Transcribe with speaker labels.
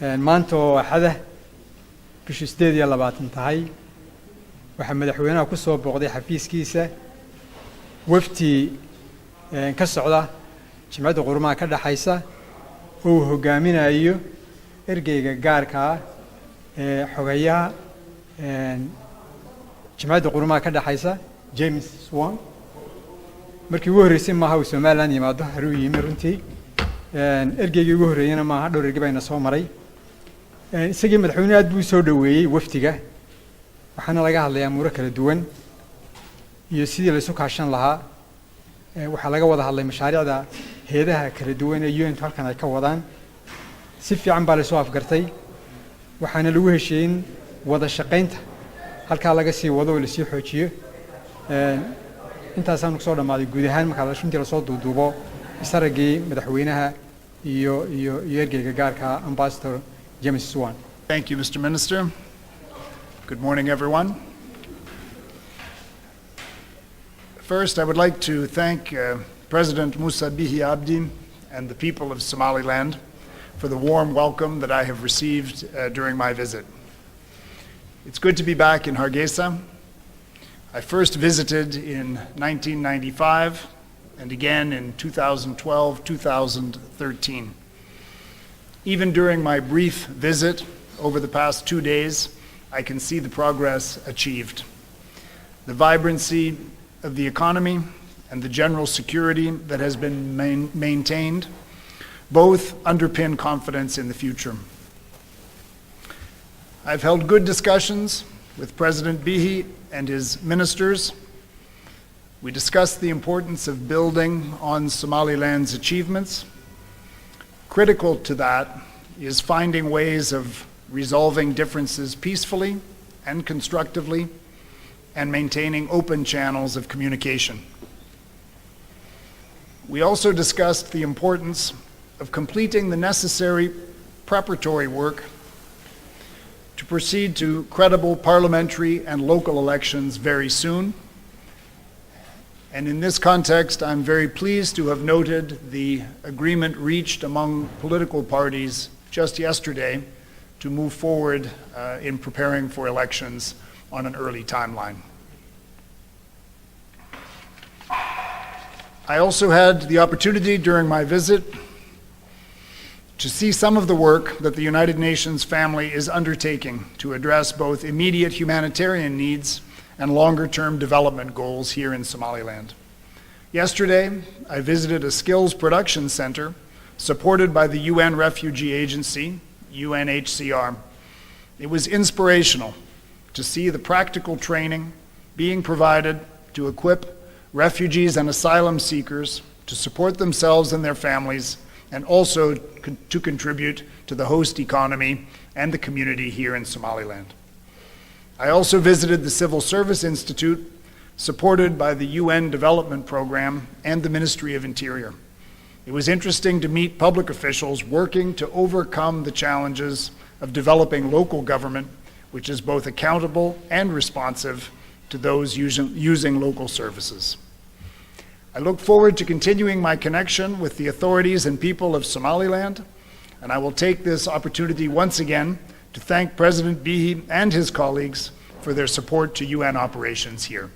Speaker 1: maanta oo axada bishii 28 tahay waxa madaxweynaha ku soo booqday xafiiskiisa wafti ka socda jimcada qurumaha ka dhaxaysa oo hogaaminayo ergeyga gaarka ah xogayaha jimcada qurumaha ka dhaxaysa James Swan markii ugu horeysay maaha Somaliland yimaado haru yimi runtii ergeyga ugu horeeyana maaha dhowr ergey bayna soo maray isagii madaxweynaha aad buu soo dhaweeyay waftiga waxaana laga hadlayaa muuro kala duwan iyo sidii la isu kaashan lahaa waxa laga wada hadlay mashaariicda heedaha kala duwan ee UN halkan ay ka wadaan si fiican baa la soo afgartay waxaana lagu heshiin wada shaqaynta halka laga sii wado oo la sii xoojiyo intaas aan ku soo dhamaaday guud ahaan marka la shuntii la soo duuduubo isaragii madaxweynaha iyo ergeyga gaarka ambassador James Swan.
Speaker 2: Thank you, Mr. Minister. Good morning, everyone. First, I would like to thank President Musa Bihi Abdi and the people of Somaliland for the warm welcome that I have received during my visit. It's good to be back in Hargeisa. I first visited in 1995 and again in 2012, 2013. Even during my brief visit over the past 2 days, I can see the progress achieved. The vibrancy of the economy and the general security that has been maintained both underpin confidence in the future. I've held good discussions with President Bihi and his ministers. We discussed the importance of building on Somaliland's achievements. Critical to that is finding ways of resolving differences peacefully and constructively and maintaining open channels of communication. We also discussed the importance of completing the necessary preparatory work to proceed to credible parliamentary and local elections very soon. And in this context, I'm very pleased to have noted the agreement reached among political parties just yesterday to move forward in preparing for elections on an early timeline. I also had the opportunity during my visit to see some of the work that the United Nations family is undertaking to address both immediate humanitarian needs and longer-term development goals here in Somaliland. Yesterday, I visited a skills production center supported by the UN Refugee Agency, UNHCR. It was inspirational to see the practical training being provided to equip refugees and asylum seekers to support themselves and their families, and also to contribute to the host economy and the community here in Somaliland. I also visited the Civil Service Institute, supported by the UN Development Program and the Ministry of Interior. It was interesting to meet public officials working to overcome the challenges of developing local government, which is both accountable and responsive to those using local services. I look forward to continuing my connection with the authorities and people of Somaliland, and I will take this opportunity once again to thank President Bihi and his colleagues for their support to UN operations here.